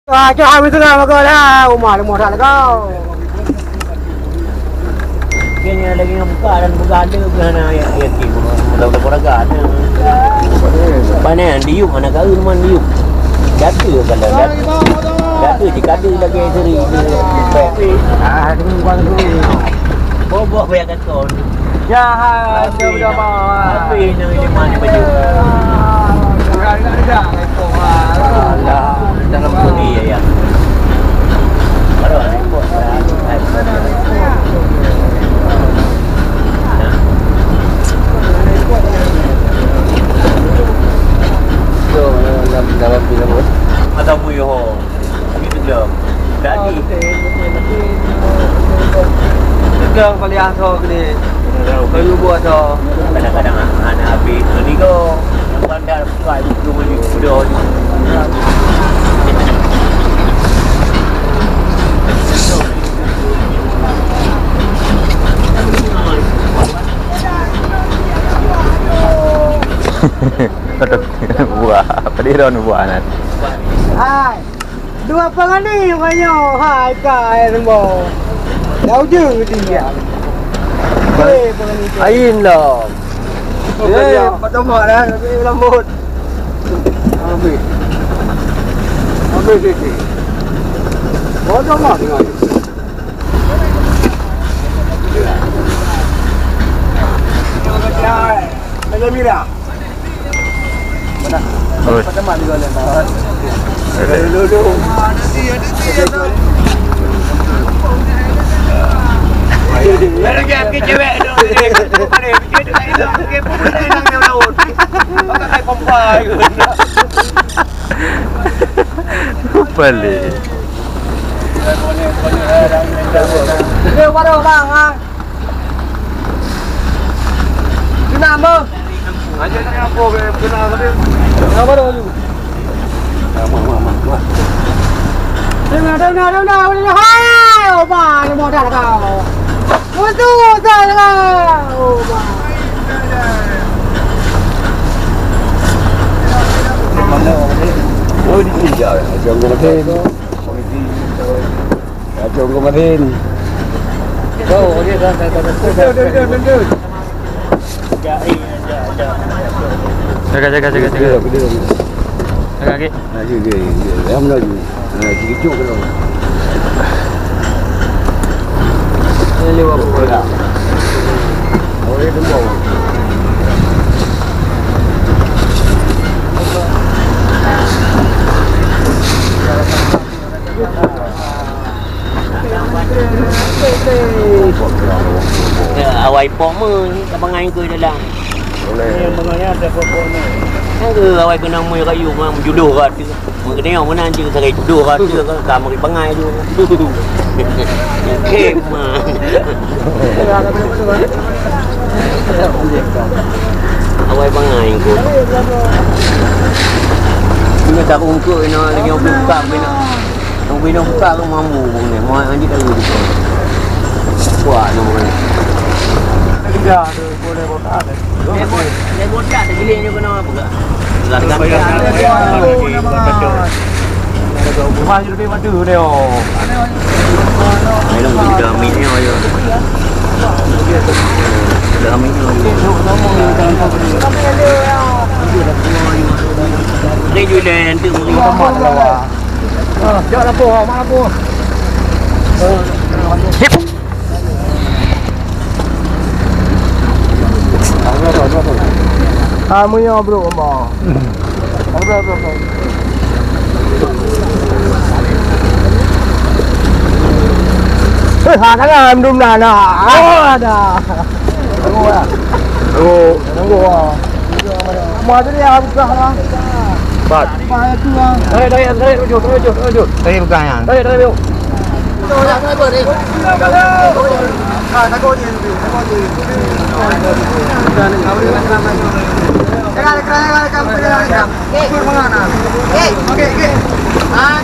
Cakap itu lah maka lah rumah ada modal kau. Kini lagi yang buka dan buka ada bukan yang yakin mudah-mudahan orang ada. Panen diuk anak kau rumah diuk. Jatuh kalau jatuh jika ada lagi seri. Ini bukan tu. Bobok banyak kau. Ya, sudah Apa ini mana baju? Ada itu. Alah, dalam bumi ya. Baru repot. Dalam film atau buyo gitu je. Jadi Sekarang paling asal ni. Kalau buat tu kadang-kadang anak habis ni ko bandar buka itu mudah buah apa dia ron buah nat. Hai. Dua pengan ni banyak. Hai kai semua. Jauh je dia. Ain lah. Patut mak dah tapi lembut. Habis. Habis sikit. Patut mak tengok. Macam mira. Mana? Patut mak juga lah. Dulu. Ada game ke cewek tu. Ada game pun nang dia laut. Pakai pompa ke. Pelik. Dia pada bang ah. Kenapa? Aja nak apa kenapa dia? Apa dulu? Mama. Dengar. Hai, opa, ni modal kau. Betul salah. Opa. Oh di sini ya, jangan kemarin. Jangan kemarin. Oh, dia dah. Jaga. Jaga lagi. Em lagi. Chỉ chụp cái rồi. Liêu apa dah? Oh, itu mau. Awai poma ni abangan ke dalam. Boleh. Mengenai ada poma. Kan ke awai kena mu kayu mah jodoh kat tu. Mungkin yang mana anjing saya jodoh kat tu kan mari bangai tu. Okey mah. Awai bangai ko. Ini tak ungkuk ini lagi orang buka bina. Orang bina buka ke mampu ni. Mau anjing dah dulu. Kuat nombor ni. Tidak ada boleh botak. Dia botak tak gila ni kena apa ke? Largan dia. Rumah je lebih madu ni oh. Ai long dah min ni ayo. Dah min ni. Ni juga nanti mungkin Mat lawa. Jauh lampu, mak lampu. Hip. Kamunya bro, Mbak. Bro. Hả thằng em đun nè nè. Tunggu ah. Mau tu dia buka lah. Bat. Mai tu ah. Đây jut. Đây bukan yang. Đây biu. Tôi ra cái bờ đi. Thằng cô nhìn đi. Cái kamu dia. Kur mana? Okey. Ah.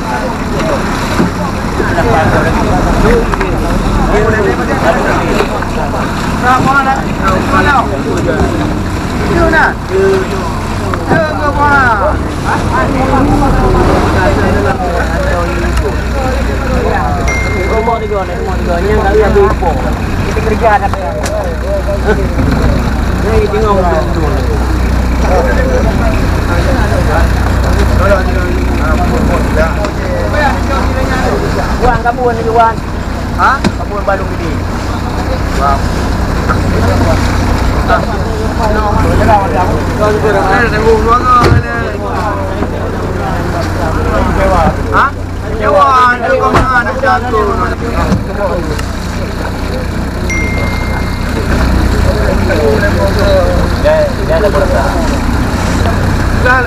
Mana? ada. Ini tengok. Wan kabun ni Wan. Ha? Kabun balung ini. Wow. Ha? Jawan, dia kau mana nak jatuh. Dia ada berapa? Dah.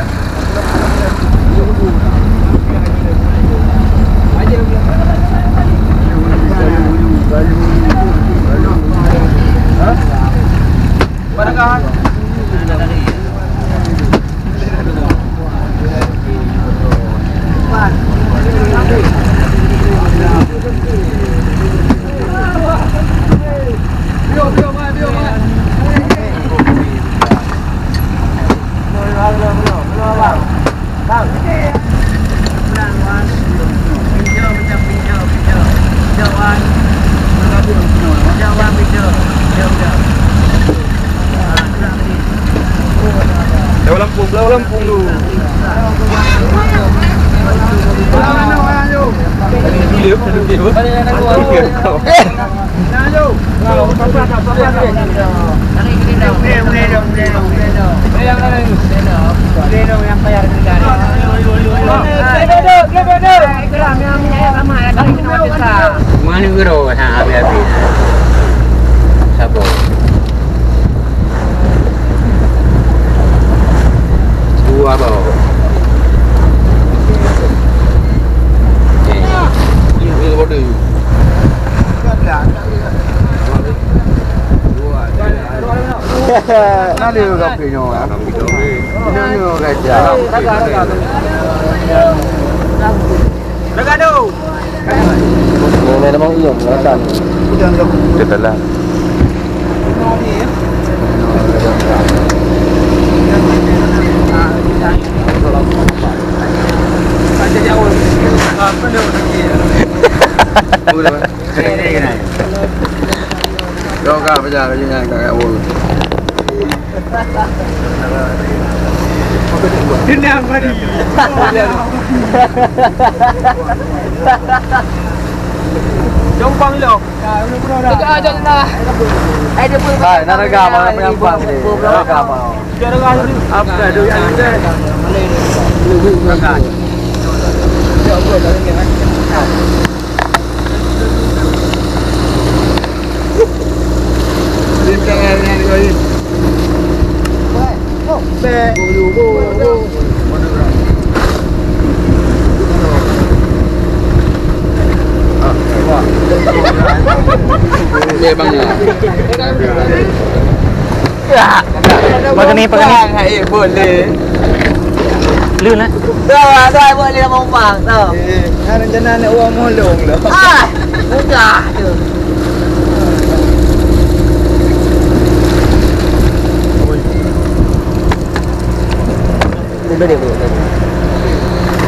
Barangkan. Belau Lampung tu. Mana guru hang habis-habis. Siapa? Dua bawa. Ini bodoh. Nanti kau punya orang. Ini kerja. Bergaduh. Ini memang iya melakukan. Betul lah. Macam jauh. Apa dah lagi? Boleh. Ini. Kau kau berjalan dengan kakak bol. Dendam mari. Jompang lo. Dekat aja lah. Ada pun. Hai, nak regam mana penyampang ni? Regam mau. Jangan apa ada yang ada. Lu regam. Pakai ni. Boleh. Lun lah. Dah boleh numpang tau. Rencana nak uang molong lah. Mudah tu. Udah dia boleh.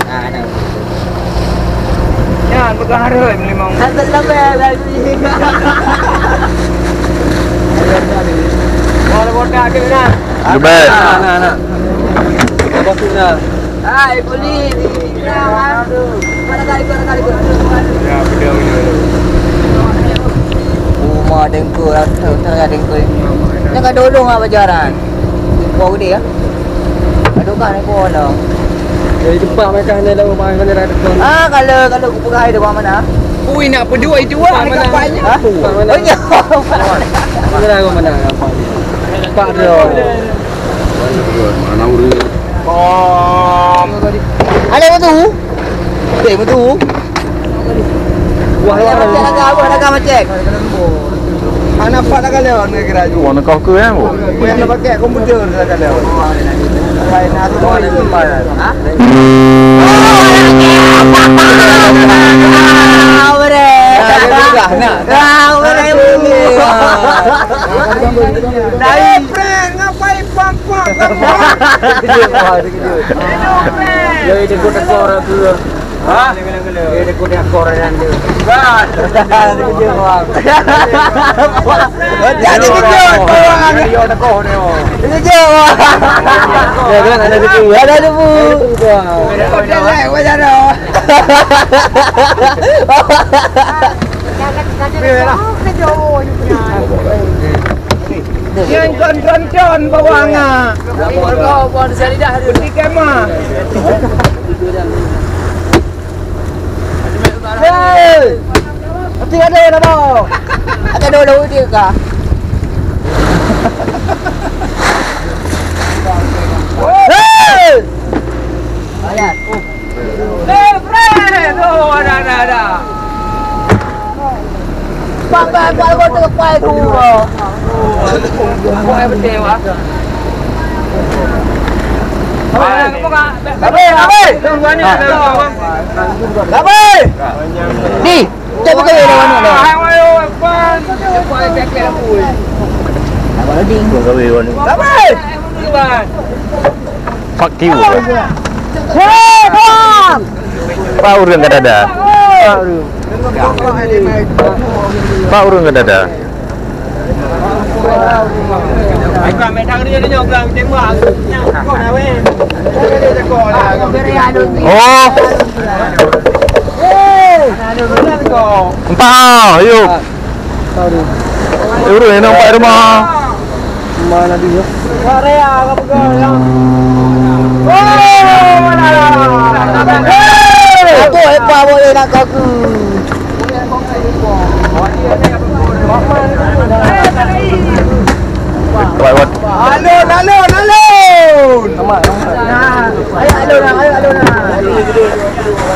Ada. Ya, bukan harus memang. Ada lebih lagi. Boleh botak ke nak? Lebat. Nak. Apa tu nak? Hai, boleh. Aduh. Mana kali. Ya, video. Rumah dengku rasa tengah dengku. Jangan dolong apa jaran. Kau dia. Aduh kan aku lah. Jadi cepat mereka hendak lalu main kan ada kon. Kalau aku pergi depan mana? Ui nak berdua itu lah ni kapalnya. Oh ya. Mana aku mana kapalnya. Pak dia. Mana uri? Ada betul? Betul. Wah, Ada macam. anak pak nak lewat ni kira ju. Warna kau ke yang bu? Yang nak pakai komputer nak lewat. Lain aku boleh jumpa. Ha? Dari prank ngapain pang-pang. Jadi dia kau tekor tu. Ha? Dia kuda koran dia. Kan. Jadi kejut bawang. Dia nak kau ni. Kejut. Ya kan ada debu. Ada debu. Kau jelek macam mana? Yang kon bawang ah. Kau pun saya dah ada. Di kemah. Hei. Mesti ada nama. Ada dulu dia kah? Hei. Ayat. Friend. Oh, ada. Pakai kau terpai tu. Kau betul ah. Abe. Ni, kita buka dia mana dah. Abang ding. Kau kahwin orang ni. Fuck you. Hei, bang. Pak urang kat dada. Pak urang kat dada. Ai qua mẹ thằng đi nhậu gần tiếng mưa con nào em Oh. Entah, ayo. Urang yang nampak rumah. Mana dia? Korea kamu gol Aku hebat boleh nak kaku. Buat. alun Ayo.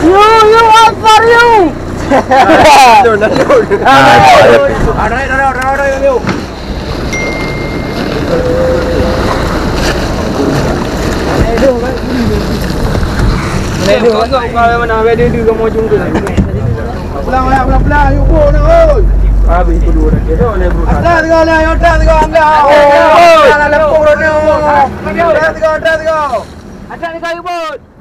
You what for you? Alun Kalau mana dia kamu jumpa. Pelan, yuk pun oi. Habis kedua dia tu oleh berusaha. Atas tiga anda. Oh, dalam pokok ni. Atas tiga. Atas tiga yuk pun.